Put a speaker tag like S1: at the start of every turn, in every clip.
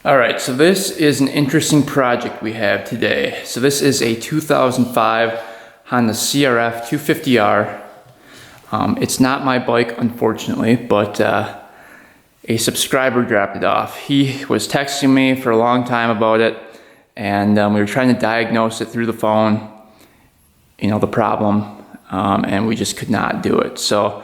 S1: All right, so this is an interesting project we have today. So this is a 2005 Honda CRF250r. It's not my bike, unfortunately, but a subscriber dropped it off. He was texting me for a long time about it, and we were trying to diagnose it through the phone, you know, the problem, and we just could not do it. So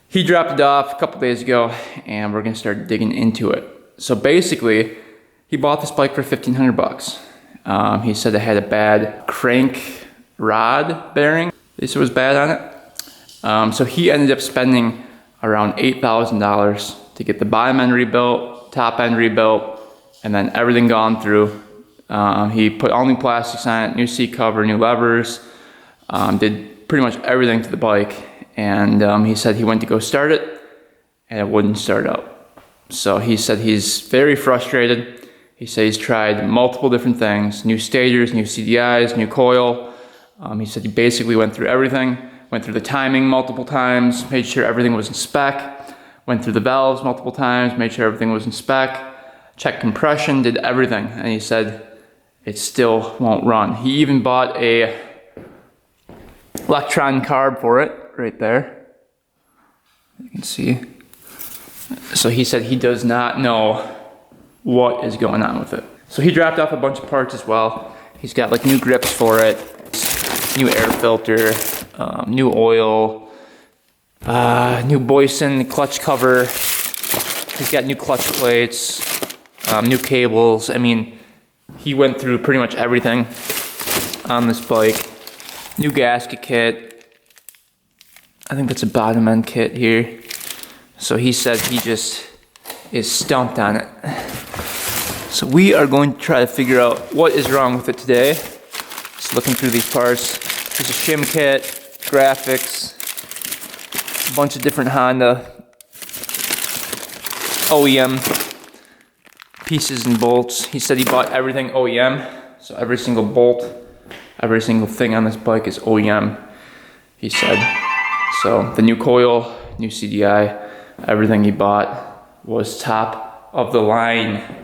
S1: he dropped it off a couple days ago, and we're gonna start digging into it. So basically, he bought this bike for $1,500. He said it had a bad crank rod bearing. They said it was bad on it. So he ended up spending around $8,000 to get the bottom end rebuilt, top end rebuilt, and then everything gone through. He put all new plastics on it, new seat cover, new levers, did pretty much everything to the bike. And he said he went to go start it, and it wouldn't start up. So he said he's very frustrated. He said he's tried multiple different things, new stators, new CDIs, new coil. He said he basically went through everything, went through the timing multiple times, made sure everything was in spec, went through the valves multiple times, made sure everything was in spec, checked compression, did everything. And he said it still won't run. He even bought a electron carb for it, right there. You can see. So he said he does not know what is going on with it. So he dropped off a bunch of parts as well. He's got like new grips for it, new air filter, new oil, new Boyson clutch cover. He's got new clutch plates, new cables. I mean, he went through pretty much everything on this bike. New gasket kit. I think that's a bottom end kit here. So he said he just is stumped on it. So we are going to try to figure out what is wrong with it today. Just looking through these parts. There's a shim kit, graphics, a bunch of different Honda OEM pieces and bolts. He said he bought everything OEM, so every single bolt, every single thing on this bike is OEM, he said. So the new coil, new CDI, everything he bought was top of the line.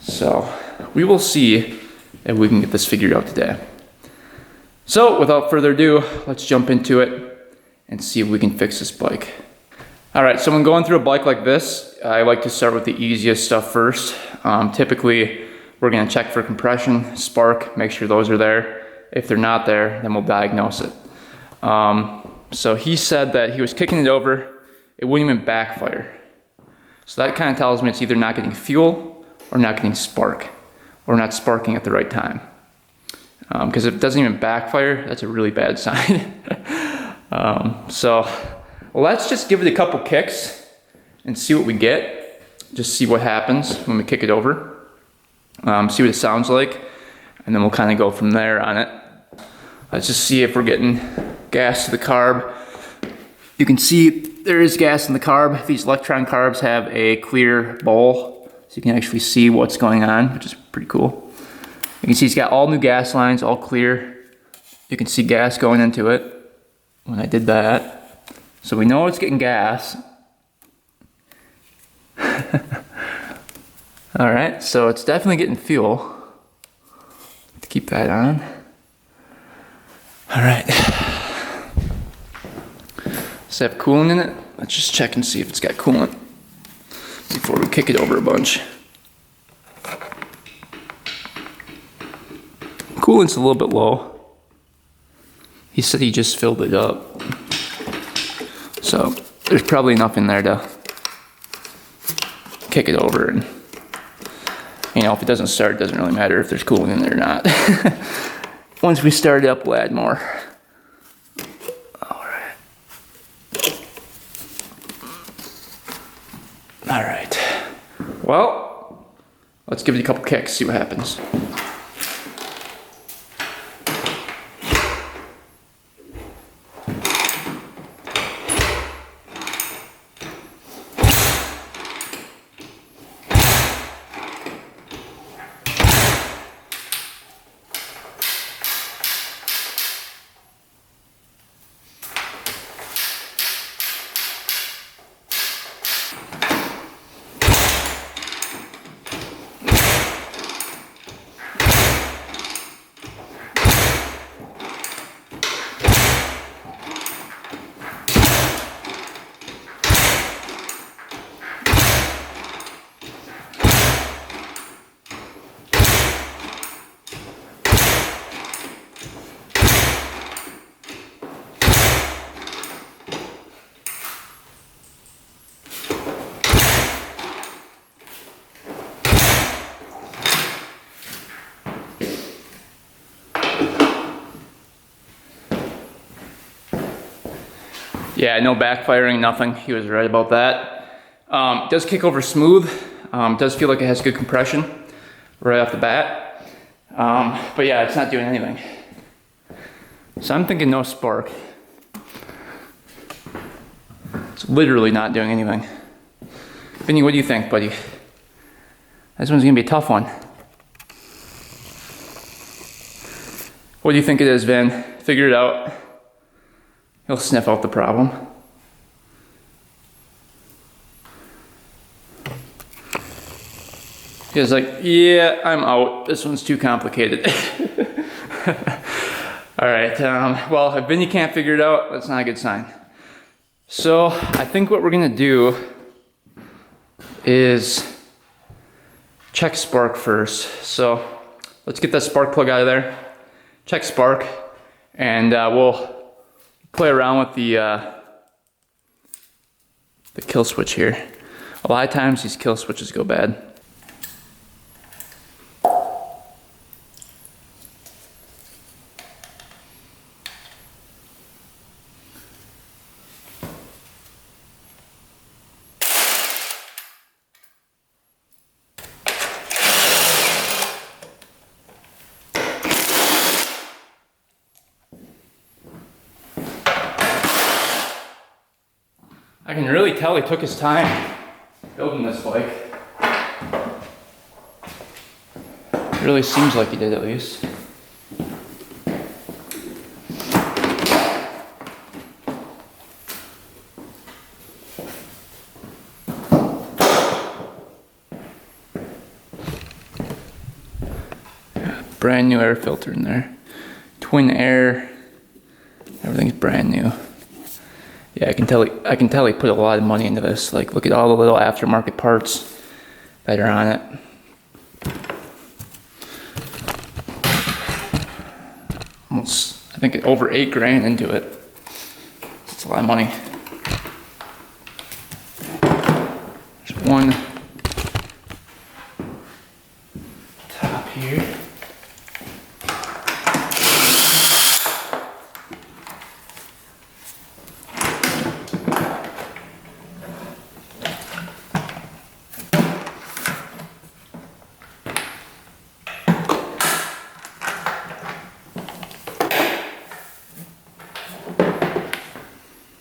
S1: So we will see if we can get this figured out today. So without further ado, let's jump into it and see if we can fix this bike. All right, so when going through a bike like this, I like to start with the easiest stuff first. Typically, we're gonna check for compression, spark, make sure those are there. If they're not there, then we'll diagnose it. So he said that he was kicking it over, it wouldn't even backfire. So that kind of tells me it's either not getting fuel or not getting spark, or not sparking at the right time. Because if it doesn't even backfire, that's a really bad sign. So let's just give it a couple kicks and see what we get. Just see what happens when we kick it over. See what it sounds like, and then we'll kind of go from there on it. Let's just see if we're getting gas to the carb. You can see there is gas in the carb. These electron carbs have a clear bowl, so you can actually see what's going on, which is pretty cool. You can see it's got all new gas lines, all clear. You can see gas going into it when I did that. So we know it's getting gas. All right, so it's definitely getting fuel. To keep that on. All right. Does it have coolant in it? Let's just check and see if it's got coolant before we kick it over a bunch. Coolant's a little bit low. He said he just filled it up. So there's probably enough in there to kick it over, and you know, if it doesn't start, it doesn't really matter if there's coolant in there or not. Once we start it up, we'll add more. All right. Well, let's give it a couple kicks, see what happens. Yeah, no backfiring, nothing. He was right about that. It does kick over smooth. Does feel like it has good compression right off the bat. But yeah, it's not doing anything. So I'm thinking no spark. It's literally not doing anything. Vinny, what do you think, buddy? This one's gonna be a tough one. What do you think it is, Vin? Figure it out. He'll sniff out the problem. He was like, yeah, I'm out. This one's too complicated. All right, well, if Vinny can't figure it out, that's not a good sign. So I think what we're gonna do is check spark first. So let's get that spark plug out of there, check spark, and we'll play around with the kill switch here. A lot of times these kill switches go bad. I can really tell he took his time building this bike. It really seems like he did, at least. Brand new air filter in there. Twin air. Everything's brand new. Yeah, I can tell he put a lot of money into this. Like, look at all the little aftermarket parts that are on it. Almost, I think over $8,000 into it. That's a lot of money. There's one top here.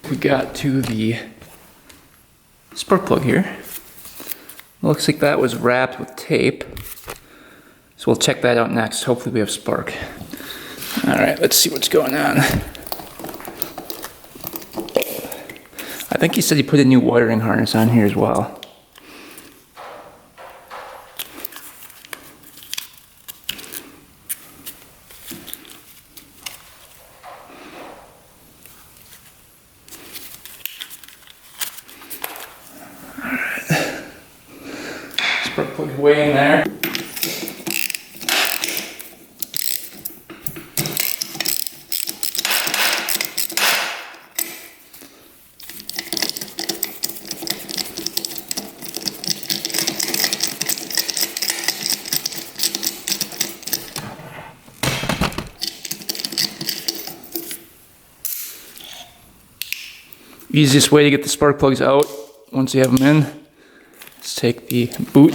S1: We got to the spark plug here. Looks like that was wrapped with tape. So we'll check that out next. Hopefully we have spark. All right, let's see what's going on. I think he said he put a new wiring harness on here as well. Spark plug way in there. Easiest way to get the spark plugs out once you have them in is take the boot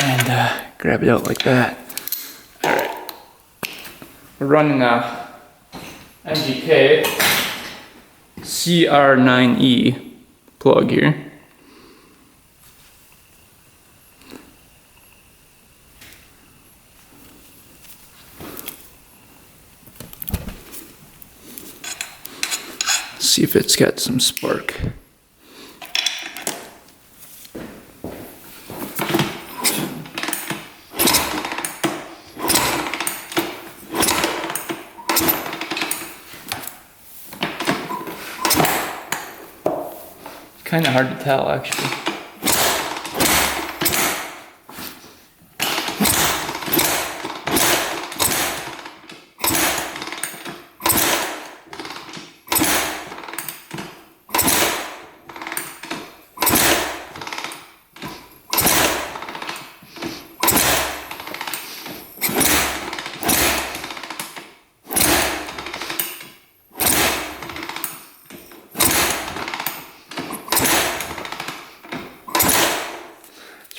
S1: and grab it out like that. All right, we're running a MGK CR9E plug here. See if it's got some spark. Kind of hard to tell, actually.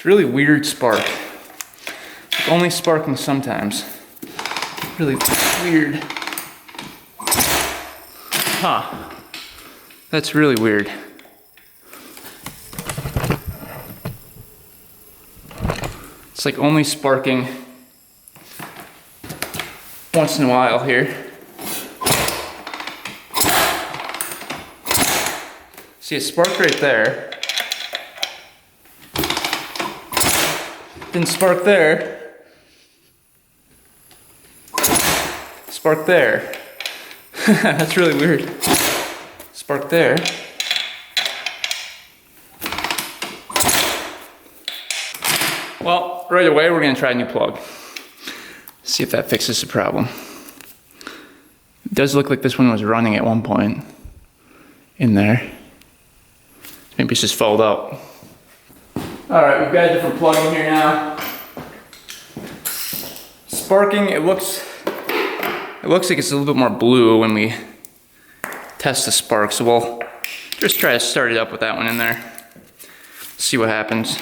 S1: It's a really weird spark. It's only sparking sometimes. Really weird. Huh. That's really weird. It's like only sparking once in a while here. See, it sparked right there. Didn't spark there. Spark there. That's really weird. Spark there. Well, right away we're gonna try a new plug. See if that fixes the problem. It does look like this one was running at one point in there. Maybe it's just fouled up. Alright, we've got a different plug in here now. Sparking, it looks like it's a little bit more blue when we test the spark, so we'll just try to start it up with that one in there. See what happens.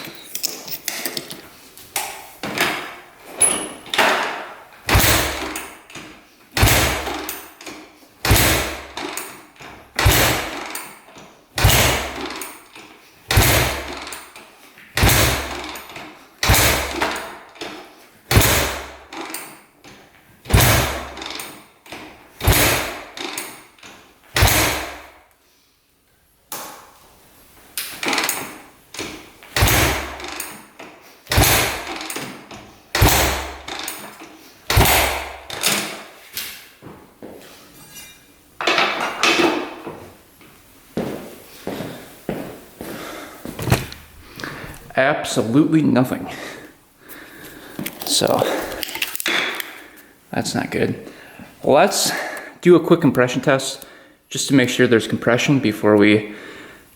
S1: Absolutely nothing. So that's not good. Let's do a quick compression test just to make sure there's compression before we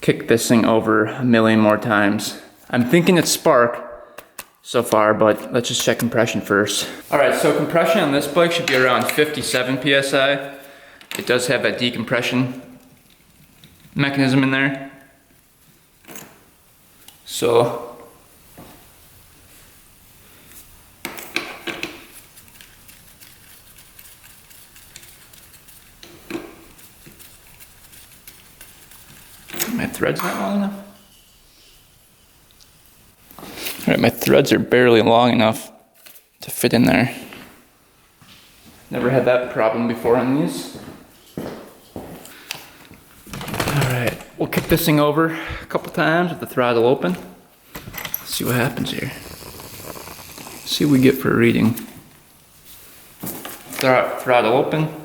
S1: kick this thing over a million more times. I'm thinking it's spark so far, but let's just check compression first. All right, so compression on this bike should be around 57 PSI. It does have that decompression mechanism in there. So my thread's not long enough. All right, my threads are barely long enough to fit in there. Never had that problem before on these. All right, we'll kick this thing over a couple times with the throttle open. See what happens here. See what we get for a reading. Throttle open.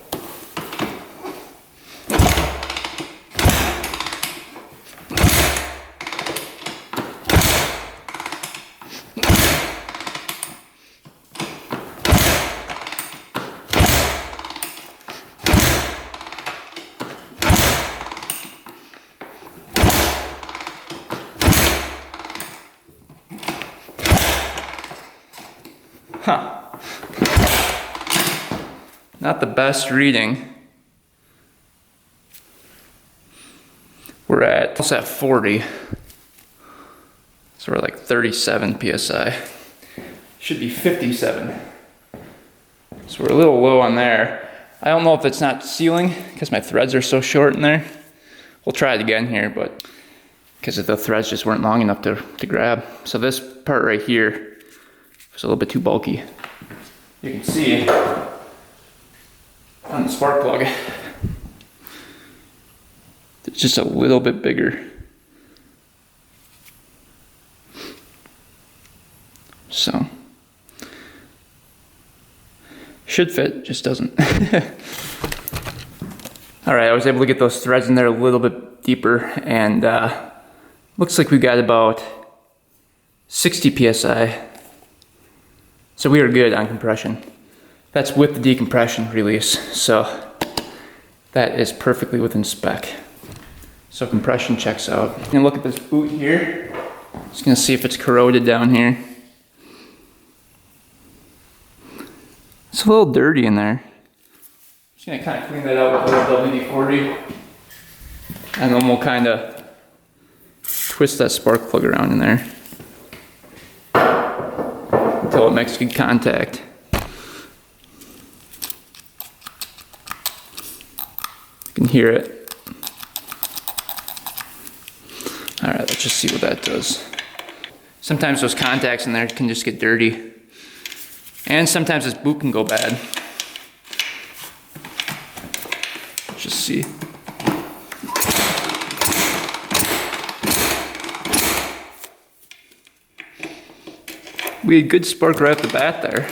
S1: Huh. Not the best reading. We're almost at 40. So we're like 37 PSI. Should be 57. So we're a little low on there. I don't know if it's not sealing because my threads are so short in there. We'll try it again here, but because the threads just weren't long enough to grab. So this part right here, it's a little bit too bulky. You can see on the spark plug, it's just a little bit bigger. So, should fit, just doesn't. All right, I was able to get those threads in there a little bit deeper, and looks like we got about 60 PSI. So we are good on compression. That's with the decompression release. So that is perfectly within spec. So compression checks out. I'm gonna look at this boot here. Just gonna see if it's corroded down here. It's a little dirty in there. Just gonna kind of clean that out with a little WD-40. And then we'll kind of twist that spark plug around in there. until it makes good contact. You can hear it. All right, let's just see what that does. Sometimes those contacts in there can just get dirty. And sometimes this boot can go bad. Let's just see. We had good spark right off the bat there.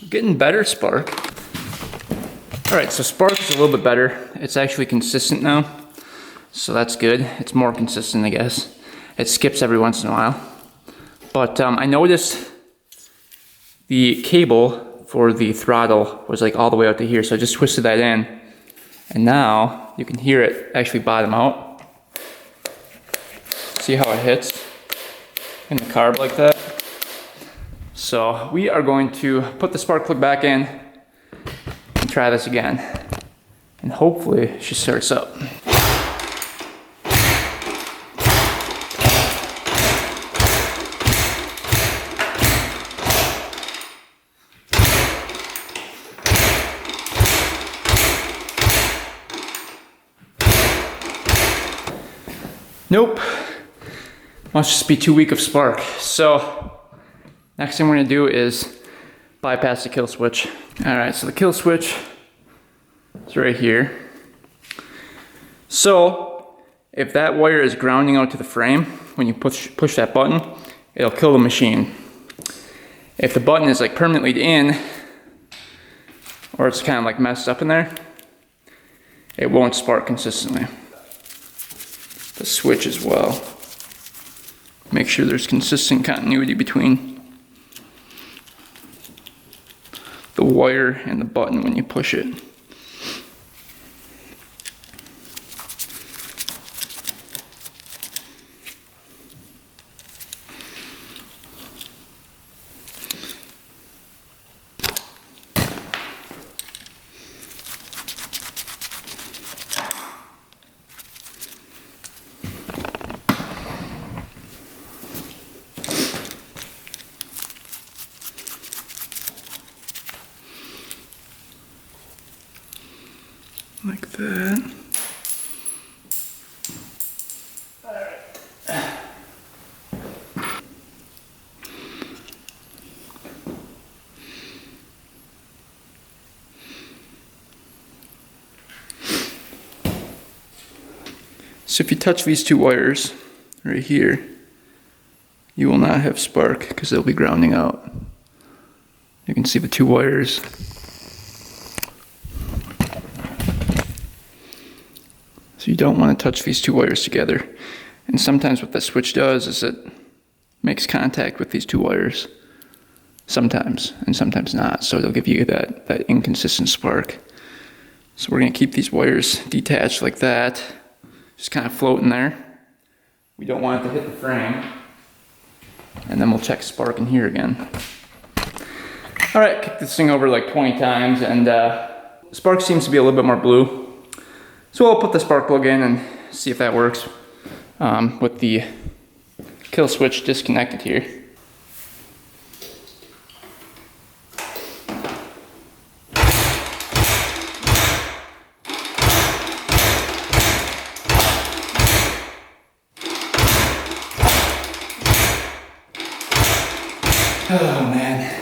S1: Getting better spark. All right, so spark is a little bit better. It's actually consistent now, so that's good. It's more consistent, I guess. It skips every once in a while. But I noticed the cable for the throttle was like all the way out to here, so I just twisted that in, and now you can hear it actually bottom out. See how it hits in the carb like that? So we are going to put the spark plug back in and try this again, and hopefully she starts up. Nope, must just be too weak of spark. So next thing we're gonna do is bypass the kill switch. All right, so the kill switch is right here. So if that wire is grounding out to the frame, when you push that button, it'll kill the machine. If the button is like permanently in, or it's kind of like messed up in there, it won't spark consistently. The switch as well. Make sure there's consistent continuity between the wire and the button when you push it. Like that. So if you touch these two wires right here, you will not have spark because they'll be grounding out. You can see the two wires. So you don't want to touch these two wires together. And sometimes what the switch does is it makes contact with these two wires. Sometimes, and sometimes not. So it'll give you that inconsistent spark. So we're going to keep these wires detached like that. Just kind of floating there. We don't want it to hit the frame. And then we'll check spark in here again. All right, kick this thing over like 20 times, and spark seems to be a little bit more blue. So we'll put the spark plug in and see if that works with the kill switch disconnected here. Oh man.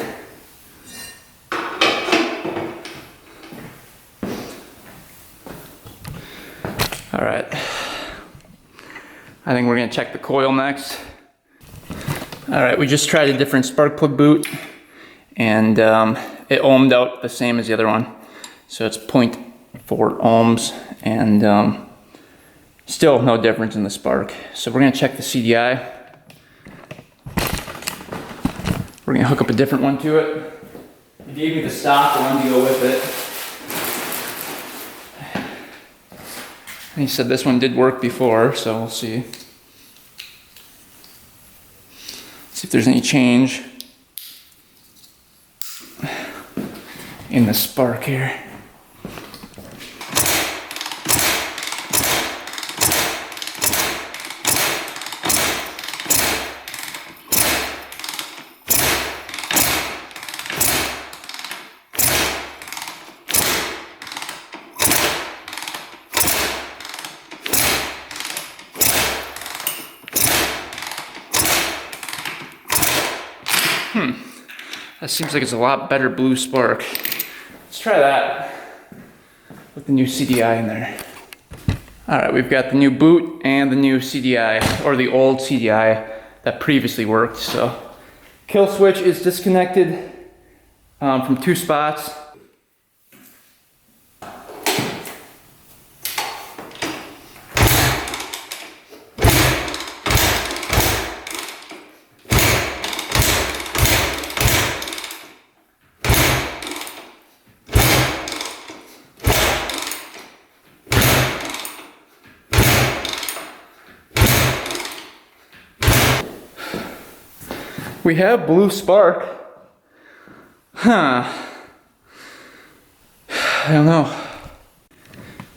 S1: All right. I think we're gonna check the coil next. All right, we just tried a different spark plug boot, and it ohmed out the same as the other one. So it's 0.4 ohms, and still no difference in the spark. So we're gonna check the CDI. We're gonna hook up a different one to it. He gave me the stock one to go with it. And he said this one did work before, so we'll see. See if there's any change in the spark here. That seems like it's a lot better blue spark. Let's try that with the new CDI in there. All right, we've got the new boot and the new CDI, or the old CDI that previously worked. So kill switch is disconnected from 2 spots. We have blue spark. Huh. I don't know.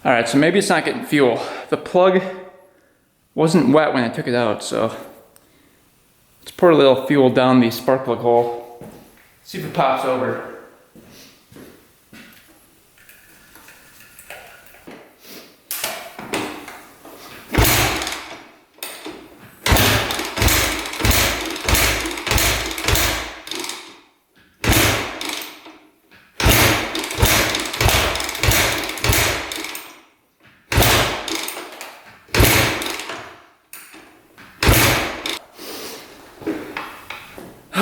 S1: All right, so maybe it's not getting fuel. The plug wasn't wet when I took it out, so let's pour a little fuel down the spark plug hole. See if it pops over.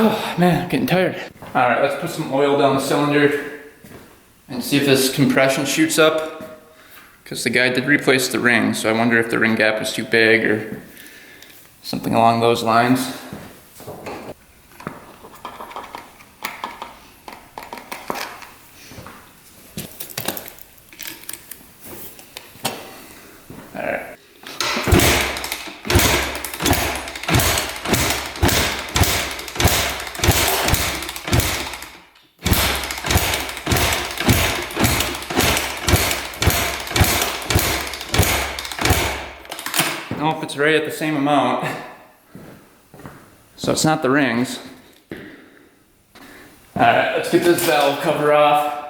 S1: Oh man, I'm getting tired. All right, let's put some oil down the cylinder and see if this compression shoots up. Because the guy did replace the ring, so I wonder if the ring gap was too big or something along those lines. All right. I don't know if it's right at the same amount. So it's not the rings. Alright, let's get this valve cover off.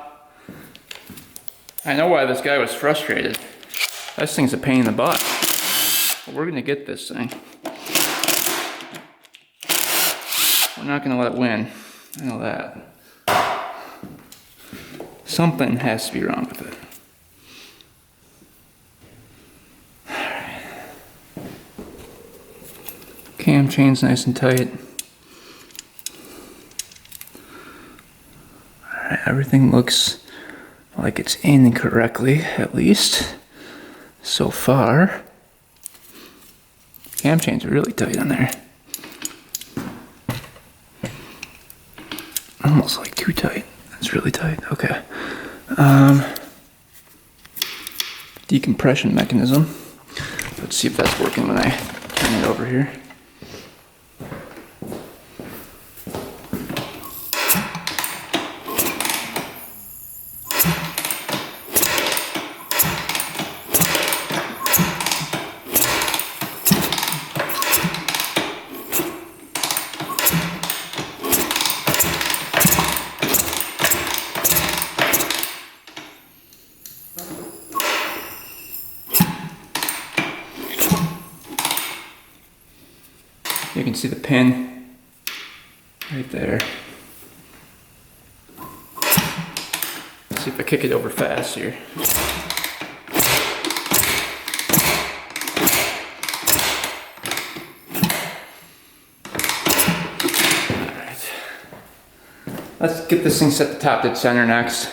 S1: I know why this guy was frustrated. This thing's a pain in the butt. But we're gonna get this thing. We're not gonna let it win. I know that. Something has to be wrong with it. Cam chain's nice and tight. Alright, everything looks like it's in correctly, at least so far. Cam chains are really tight on there. Almost like too tight. That's really tight. Okay. Decompression mechanism. Let's see if that's working when I turn it over here. You can see the pin right there. Let's see if I kick it over fast here. Alright. Let's get this thing set to top dead center next.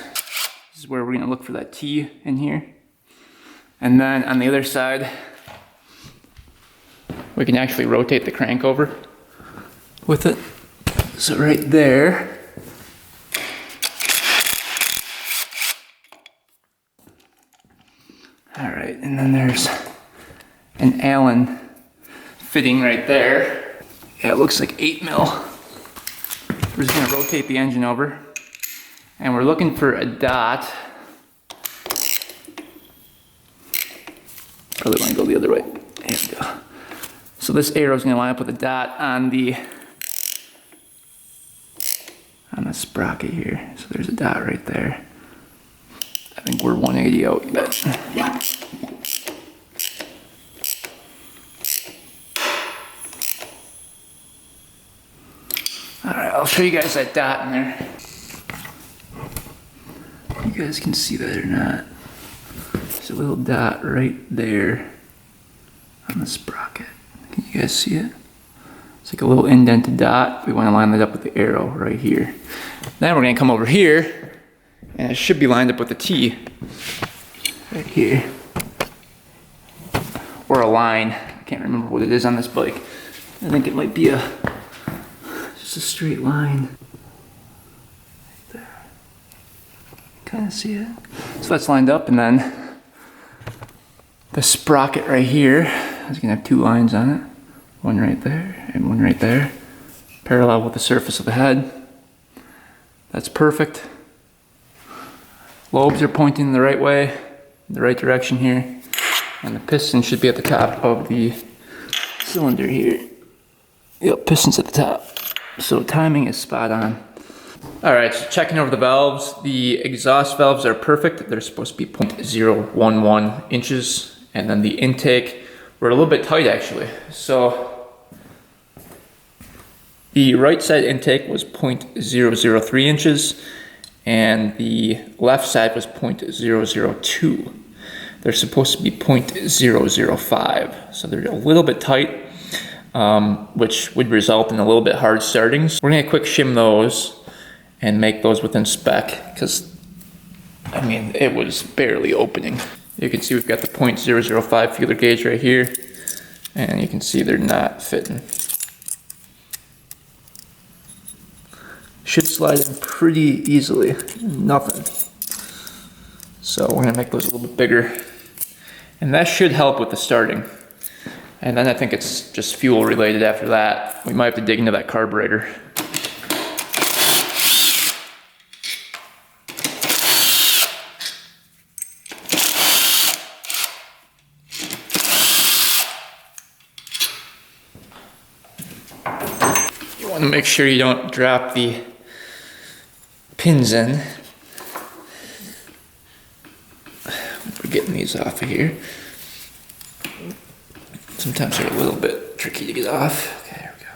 S1: This is where we're gonna look for that T in here. And then on the other side, we can actually rotate the crank over with it. So right there. All right, and then there's an Allen fitting right there. Yeah, it looks like 8 mil. We're just gonna rotate the engine over And we're looking for a dot. Probably want to go the other way. There we go. So this arrow is going to line up with a dot on the sprocket here. So there's a dot right there. I think we're 180 out, but alright, I'll show you guys that dot in there. You guys can see that or not. There's a little dot right there on the sprocket. Can you guys see it? It's like a little indented dot. We want to line that up with the arrow right here. Then we're going to come over here, and it should be lined up with a T right here. Or a line. I can't remember what it is on this bike. I think it might be just a straight line. Right there. Kind of see it? So that's lined up, and then the sprocket right here is going to have two lines on it. One right there and one right there, parallel with the surface of the head. That's perfect. Lobes are pointing the right way, the right direction here. And the piston should be at the top of the cylinder here. Yep, piston's at the top. So timing is spot on. All right, so checking over the valves. The exhaust valves are perfect. They're supposed to be 0.011 inches. And then the intake, we're a little bit tight actually. So the right side intake was 0.003 inches and the left side was 0.002. They're supposed to be 0.005. So they're a little bit tight, which would result in a little bit hard startings. We're gonna quick shim those and make those within spec because, I mean, it was barely opening. You can see we've got the 0.005 feeler gauge right here, and you can see they're not fitting. Should slide in pretty easily, nothing. So we're gonna make those a little bit bigger, and that should help with the starting. And then I think it's just fuel related after that. We might have to dig into that carburetor. You want to make sure you don't drop the pins in. We're getting these off of here. Sometimes they're a little bit tricky to get off. Okay, there we go.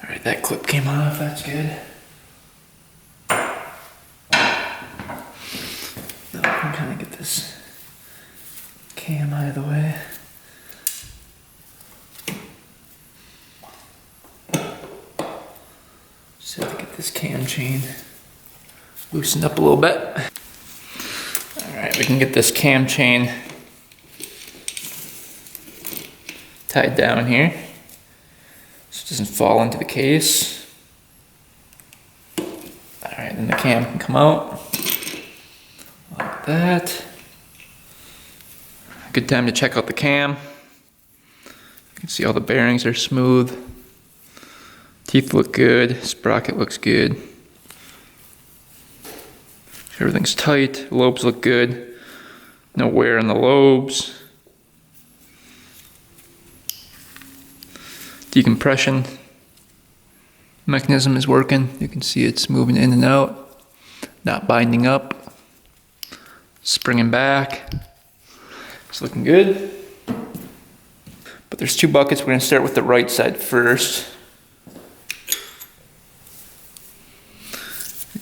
S1: All right, that clip came off, that's good. Now I can kind of get this cam out of the way. Just have to get this cam chain loosened up a little bit. All right, we can get this cam chain tied down here so it doesn't fall into the case. All right, then the cam can come out like that. Good time to check out the cam. You can see all the bearings are smooth. Teeth look good, sprocket looks good. Everything's tight, lobes look good. No wear on the lobes. Decompression mechanism is working. You can see it's moving in and out, not binding up, springing back. It's looking good. But there's two buckets. We're gonna start with the right side first.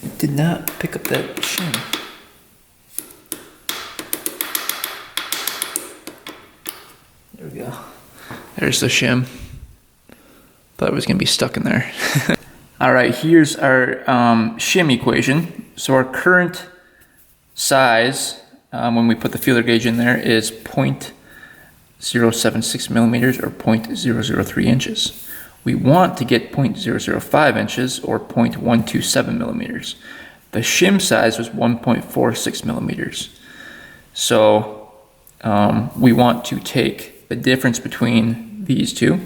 S1: It did not pick up that shim. There we go. There's the shim. Thought it was gonna be stuck in there. All right, here's our shim equation. So our current size, when we put the feeler gauge in there, is 0.076 millimeters or 0.003 inches. We want to get 0.005 inches or 0.127 millimeters. The shim size was 1.46 millimeters. So we want to take the difference between these two,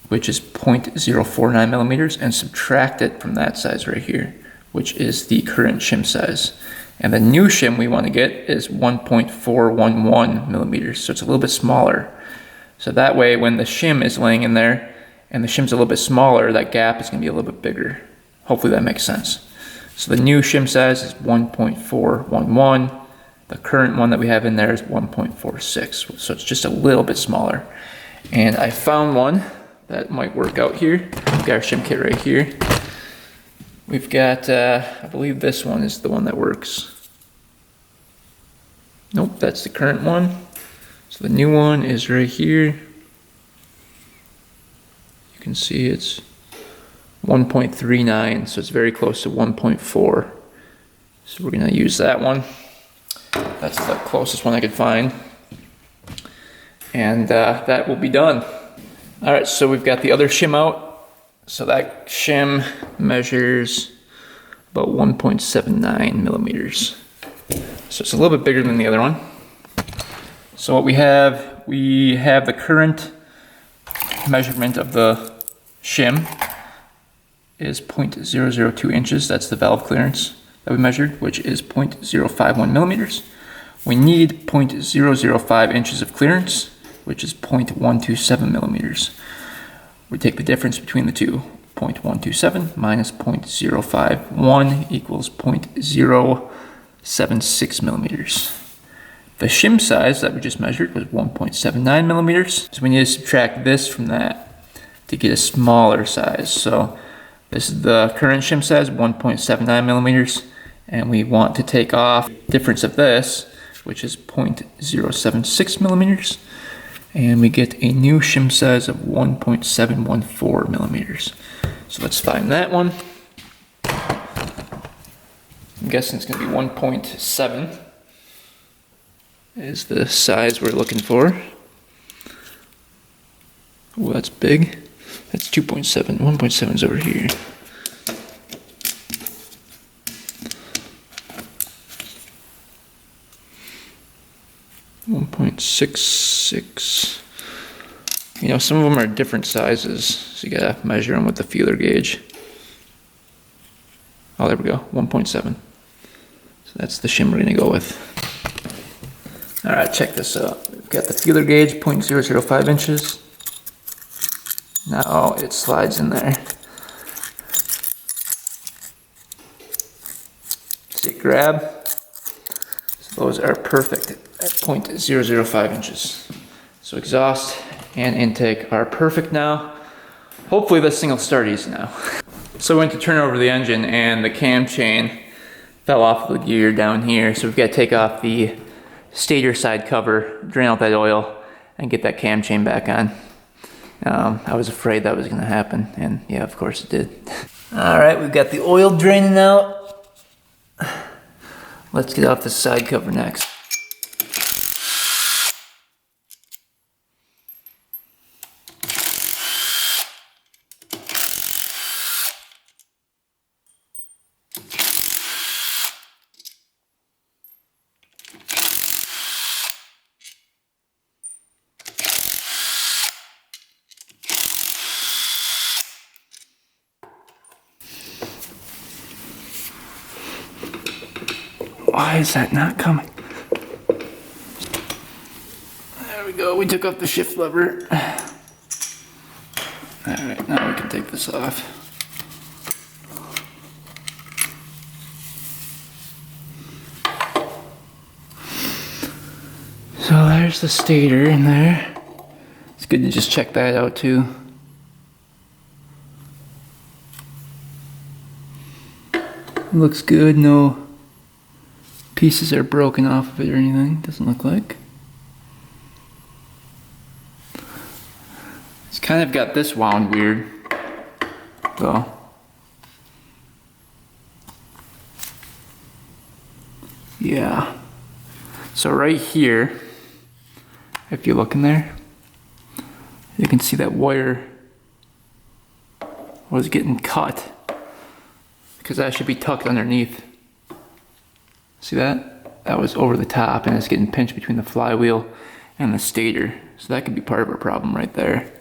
S1: which is 0.049 millimeters, and subtract it from that size right here, which is the current shim size. And the new shim we want to get is 1.411 millimeters, so it's a little bit smaller. So that way, when the shim is laying in there and the shim's a little bit smaller, that gap is going to be a little bit bigger. Hopefully that makes sense. So the new shim size is 1.411. The current one that we have in there is 1.46, so it's just a little bit smaller. And I found one that might work out here. We've got our shim kit right here. We've got, I believe this one is the one that works. Nope, that's the current one. So the new one is right here. You can see it's 1.39, so it's very close to 1.4. So we're gonna use that one. That's the closest one I could find. And that will be done. All right, so we've got the other shim out. So that shim measures about 1.79 millimeters. So it's a little bit bigger than the other one. So what we have the current measurement of the shim is 0.002 inches. That's the valve clearance that we measured, which is 0.051 millimeters. We need 0.005 inches of clearance, which is 0.127 millimeters. We take the difference between the two, 0.127 minus 0.051 equals 0.076 millimeters. The shim size that we just measured was 1.79 millimeters, so we need to subtract this from that to get a smaller size. So this is the current shim size, 1.79 millimeters, and we want to take off the difference of this, which is 0.076 millimeters, and we get a new shim size of 1.714 millimeters. So let's find that one. I'm guessing it's going to be 1.7 is the size we're looking for. Oh, that's big. That's 2.7. 1.7 is over here. .66. You know, some of them are different sizes, so you gotta measure them with the feeler gauge. Oh, there we go, 1.7. So that's the shim we're gonna go with. All right, check this out. We've got the feeler gauge, 0.005 inches. Now it slides in there. See, grab. So those are perfect at 0.005 inches. So exhaust and intake are perfect now. Hopefully this thing will start easy now. So I went to turn over the engine and the cam chain fell off the gear down here. So we've got to take off the stator side cover, drain out that oil, and get that cam chain back on. I was afraid that was gonna happen, and yeah, of course it did. All right, we've got the oil draining out. Let's get off the side cover next. Why is that not coming? There we go, we took off the shift lever. Alright, now we can take this off. So there's the stator in there. It's good to just check that out too. Looks good, no pieces are broken off of it or anything, doesn't look like. It's kind of got this wound weird, though. Yeah. So right here, if you look in there, you can see that wire was getting cut because that should be tucked underneath. See that? That was over the top and it's getting pinched between the flywheel and the stator. So that could be part of our problem right there.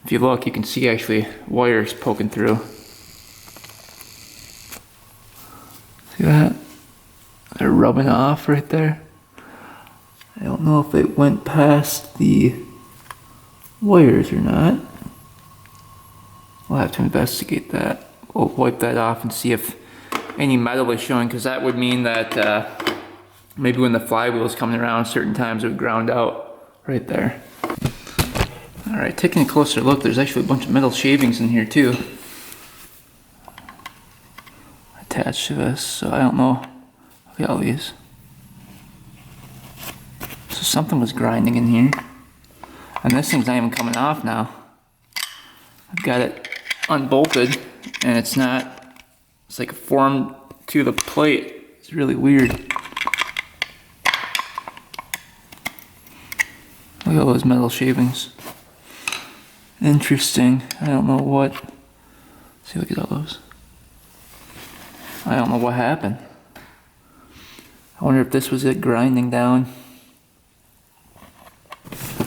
S1: If you look, you can see actually wires poking through. See that? They're rubbing off right there. I don't know if it went past the wires or not. We'll have to investigate that. We'll wipe that off and see if any metal is showing, because that would mean that maybe when the flywheel is coming around certain times it would ground out right there. Alright, taking a closer look, there's actually a bunch of metal shavings in here too, attached to this, so I don't know. Look at all these. So something was grinding in here. And this thing's not even coming off now. I've got it unbolted and it's like formed to the plate. It's really weird. Look at all those metal shavings. Interesting. I don't know what. See, look at all those. I don't know what happened. I wonder if this was it grinding down.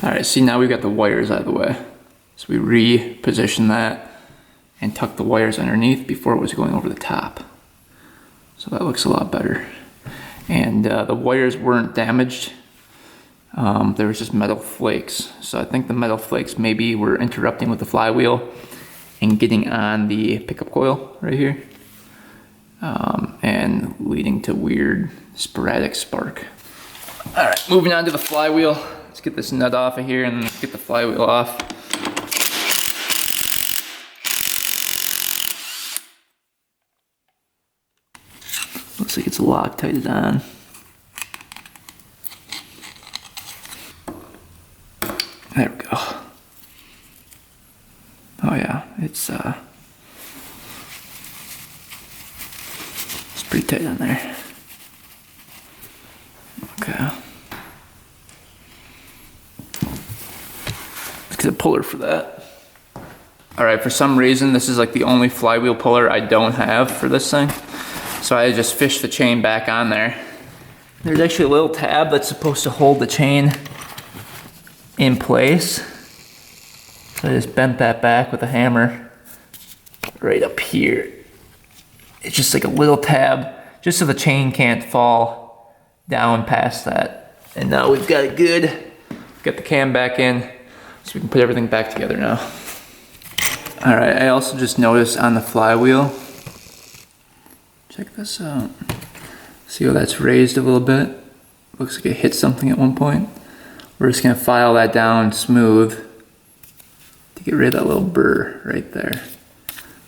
S1: Alright, see, now we've got the wires out of the way. So we reposition that and tuck the wires underneath before it was going over the top. So that looks a lot better. And the wires weren't damaged. There was just metal flakes. So I think the metal flakes maybe were interrupting with the flywheel and getting on the pickup coil right here. And leading to weird sporadic spark. Alright, moving on to the flywheel. Let's get this nut off of here and get the flywheel off. Looks like it's Loctited on. There we go. Oh yeah, it's pretty tight on there. Okay. Let's get a puller for that. Alright, for some reason this is like the only flywheel puller I don't have for this thing. So I just fished the chain back on there. There's actually a little tab that's supposed to hold the chain in place. So I just bent that back with a hammer right up here. It's just like a little tab, just so the chain can't fall down past that. And now we've got it good. Got the cam back in, so we can put everything back together now. All right, I also just noticed on the flywheel, check this out. See how that's raised a little bit? Looks like it hit something at one point. We're just gonna file that down smooth to get rid of that little burr right there,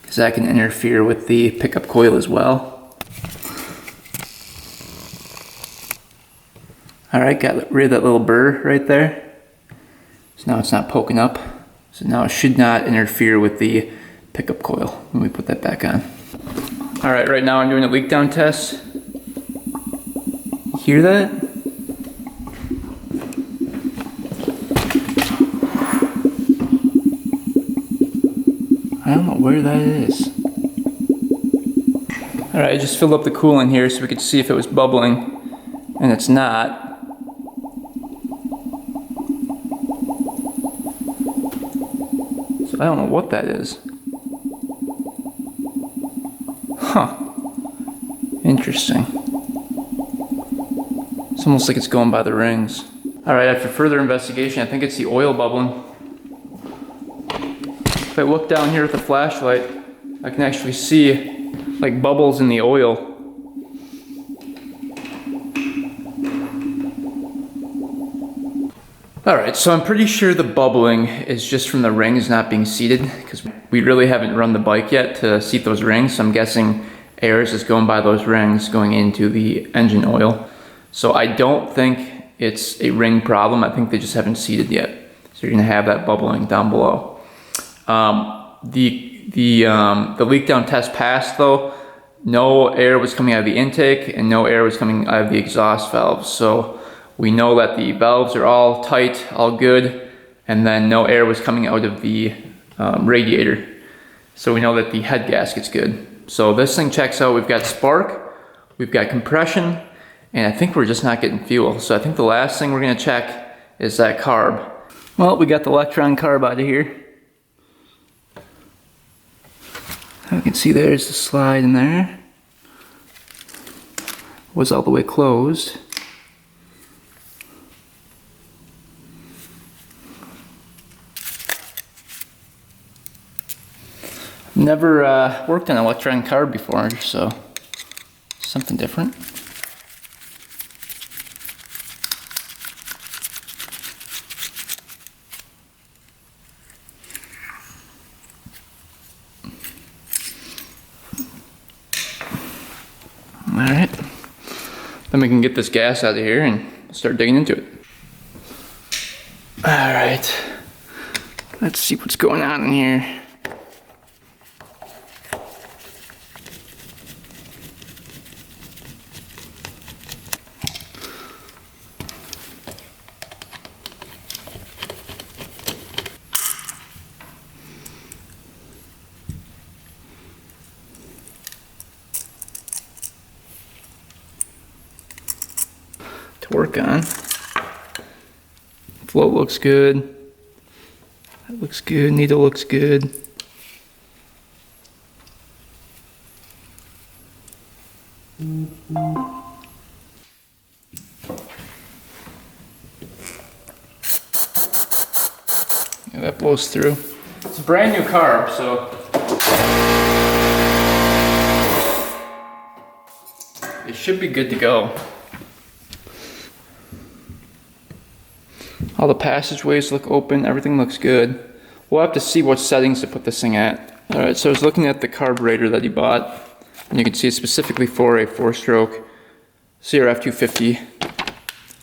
S1: because that can interfere with the pickup coil as well. All right, got rid of that little burr right there. So now it's not poking up. So now it should not interfere with the pickup coil when we put that back on. All right now I'm doing a leak down test. Hear that? I don't know where that is. All right, I just filled up the coolant here so we could see if it was bubbling, and it's not. So I don't know what that is. Huh. Interesting. It's almost like it's going by the rings. All right, after further investigation, I think it's the oil bubbling. If I look down here with the flashlight, I can actually see like bubbles in the oil. Alright, so I'm pretty sure the bubbling is just from the rings not being seated, because we really haven't run the bike yet to seat those rings, so I'm guessing air is just going by those rings going into the engine oil. So I don't think it's a ring problem, I think they just haven't seated yet. So you're going to have that bubbling down below. The leak down test passed though. No air was coming out of the intake and no air was coming out of the exhaust valves. So we know that the valves are all tight, all good, and then no air was coming out of the radiator. So we know that the head gasket's good. So this thing checks out. We've got spark, we've got compression, and I think we're just not getting fuel. So I think the last thing we're gonna check is that carb. Well, we got the electron carb out of here. You can see there's the slide in there. Was all the way closed. Never worked on electron carb before, so something different. Alright, then we can get this gas out of here and start digging into it. Alright, let's see what's going on in here. To work on. Float looks good. That looks good. Needle looks good. Yeah, that blows through. It's a brand new carb, so it should be good to go. All the passageways look open, everything looks good. We'll have to see what settings to put this thing at. Alright, so I was looking at the carburetor that he bought, and you can see it's specifically for a 4-stroke CRF250.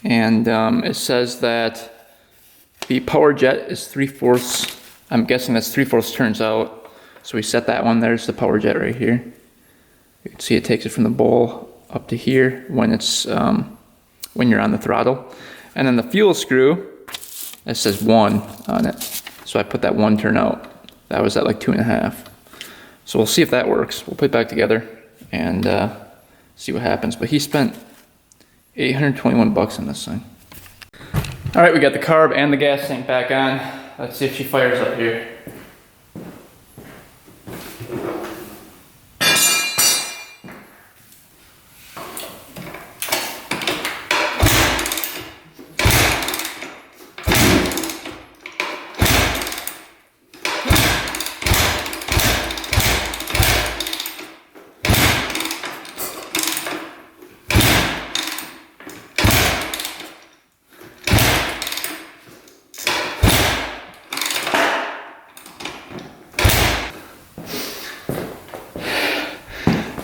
S1: And it says that the power jet is 3/4. I'm guessing that's 3/4 turns out. So we set that one, there's the power jet right here. You can see it takes it from the bowl up to here when it's when you're on the throttle. And then the fuel screw, it says 1 on it. So I put that 1 turn out. That was at like 2.5. So we'll see if that works. We'll put it back together and see what happens. But he spent $821 on this thing. All right, we got the carb and the gas tank back on. Let's see if she fires up here.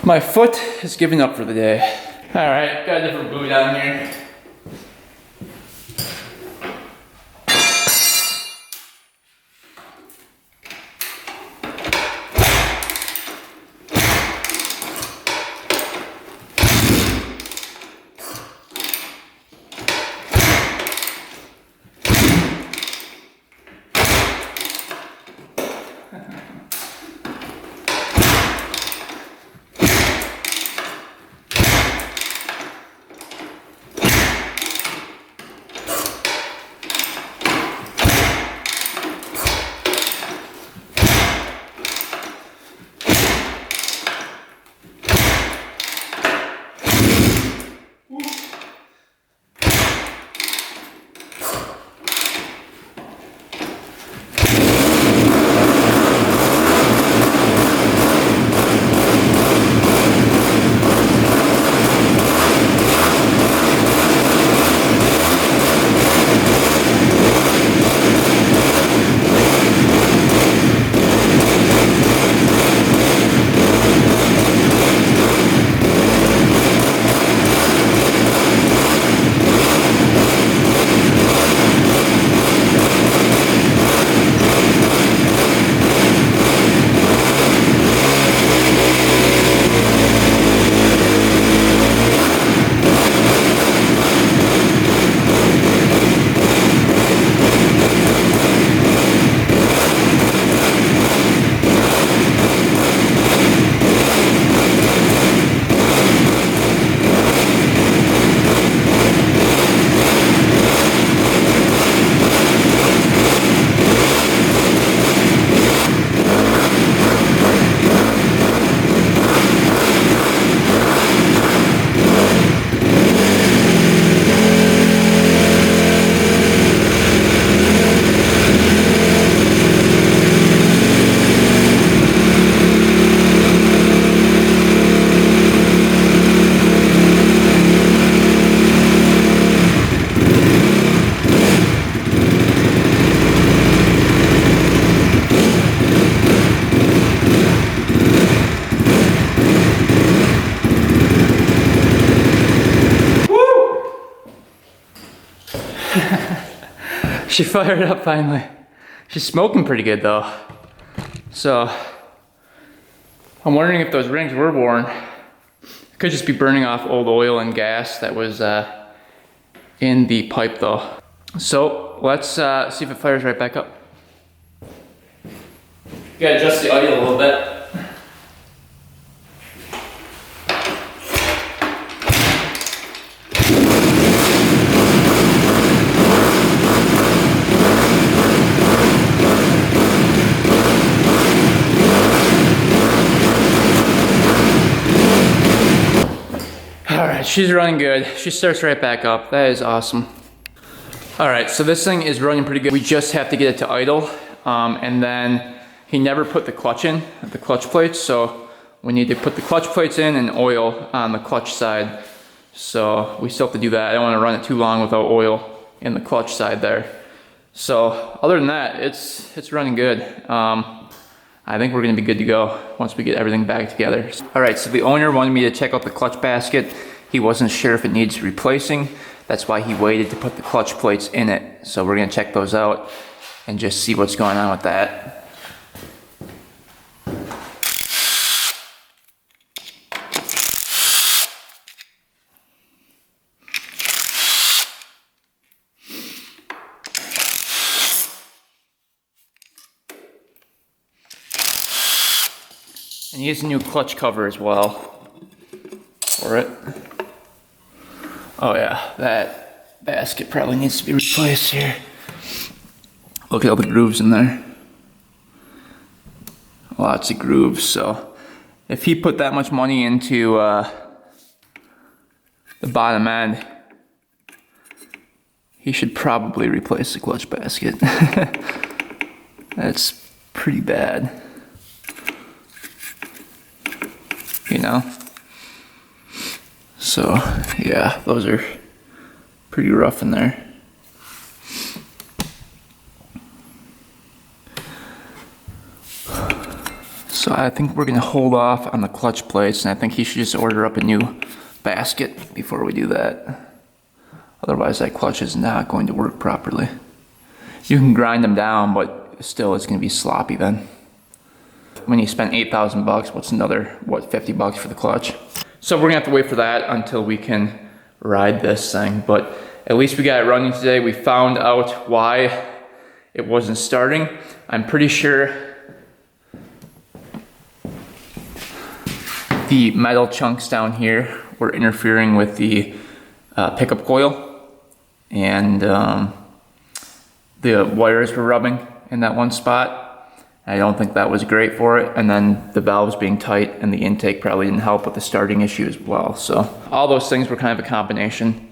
S1: My foot is giving up for the day. All right, got a different buoy down here. She fired up finally. She's smoking pretty good though. So, I'm wondering if those rings were worn. It could just be burning off old oil and gas that was in the pipe though. So, let's see if it fires right back up. You gotta adjust the audio a little bit. Alright, she's running good. She starts right back up. That is awesome. Alright, so this thing is running pretty good. We just have to get it to idle. And then he never put the clutch in, the clutch plates. So we need to put the clutch plates in and oil on the clutch side. So we still have to do that. I don't want to run it too long without oil in the clutch side there. So other than that, it's running good. I think we're gonna be good to go once we get everything back together. All right, so the owner wanted me to check out the clutch basket. He wasn't sure if it needs replacing. That's why he waited to put the clutch plates in it. So we're gonna check those out and just see what's going on with that. And he has a new clutch cover as well for it. Oh yeah, that basket probably needs to be replaced here. Look at all the grooves in there. Lots of grooves, so if he put that much money into the bottom end, he should probably replace the clutch basket. That's pretty bad. You know? So, yeah, those are pretty rough in there. So I think we're gonna hold off on the clutch plates, and I think he should just order up a new basket before we do that. Otherwise that clutch is not going to work properly. You can grind them down, but still it's gonna be sloppy then. When you spend 8,000 bucks, what's another, 50 bucks for the clutch? So we're gonna have to wait for that until we can ride this thing, but at least we got it running today. We found out why it wasn't starting. I'm pretty sure the metal chunks down here were interfering with the pickup coil, and the wires were rubbing in that one spot. I don't think that was great for it, and then the valves being tight and the intake probably didn't help with the starting issue as well. So all those things were kind of a combination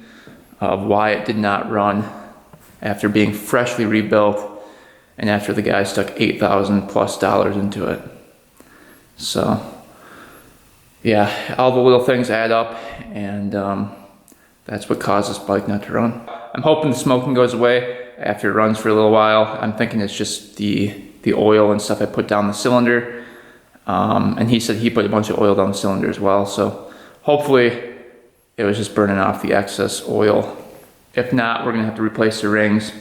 S1: of why it did not run after being freshly rebuilt and after the guy stuck $8,000 plus into it. So yeah, all the little things add up, and that's what caused this bike not to run. I'm hoping the smoking goes away after it runs for a little while. I'm thinking it's just the oil and stuff I put down the cylinder. And he said he put a bunch of oil down the cylinder as well. So hopefully it was just burning off the excess oil. If not, we're gonna have to replace the rings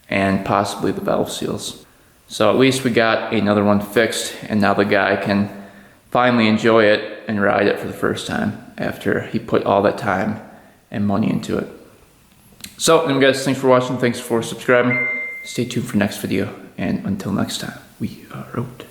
S1: and possibly the valve seals. So at least we got another one fixed, and now the guy can finally enjoy it and ride it for the first time after he put all that time and money into it. So anyway guys, thanks for watching, thanks for subscribing. Stay tuned for next video, and until next time, we are out.